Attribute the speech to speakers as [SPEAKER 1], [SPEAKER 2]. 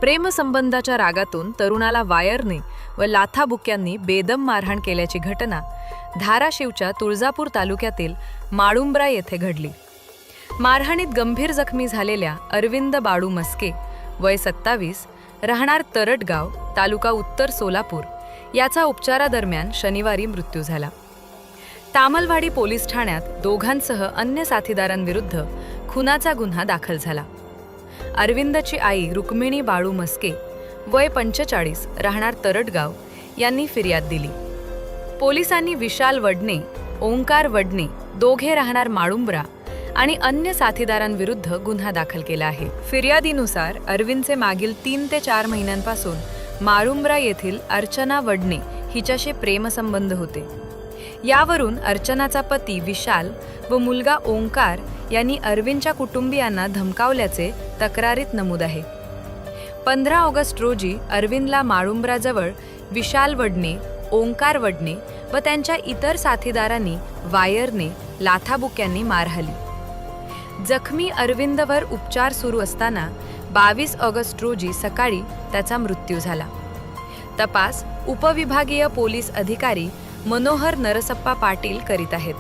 [SPEAKER 1] प्रेमसंबंधाच्या रागातून तरुणाला वायरने व लाथाबुक्यांनी बेदम मारहाण केल्याची घटना धाराशिवच्या तुळजापूर तालुक्यातील माळुंब्रा येथे घडली। मारहाणीत गंभीर जखमी झालेल्या अरविंद बाळू मस्के वय 27 राहणार तरटगाव तालुका उत्तर सोलापूर याचा उपचारादरम्यान शनिवारी मृत्यू झाला। तामलवाडी पोलीस ठाण्यात दोघांसह अन्य साथीदारांविरुद्ध खुनाचा गुन्हा दाखल झाला। अरविंदची आई रुक्मिणी बाळू मस्के वय 45 राहणार तरटगाव यांनी फिर्याद दिली। पोलिसांनी विशाल वडणे, ओंकार वडणे दोघे राहणार माळुंब्रा आणि अन्य साथीदारांविरुद्ध गुन्हा दाखल केला आहे। फिर्यादीनुसार अरविंदचे मागील 3 ते 4 महिन्यांपासून माळुंब्रा येथील अर्चना वडणे हिच्याशी प्रेमसंबंध होते। यावरून अर्चनाचा पती विशाल व मुलगा ओंकार यांनी अरविंदच्या कुटुंबियांना धमकावल्याचे तक्रारीत नमूद आहे। 15 ऑगस्ट रोजी अरविंदला माळुंब्राजवळ विशाल वडणे, ओंकार वडणे व त्यांच्या इतर साथीदारांनी वायरने, लाथाबुक्यांनी मारहाली। जखमी अरविंदवर उपचार सुरू असताना 22 ऑगस्ट रोजी सकाळी त्याचा मृत्यू झाला। तपास उपविभागीय पोलीस अधिकारी मनोहर नरसप्पा पाटील करीत आहेत।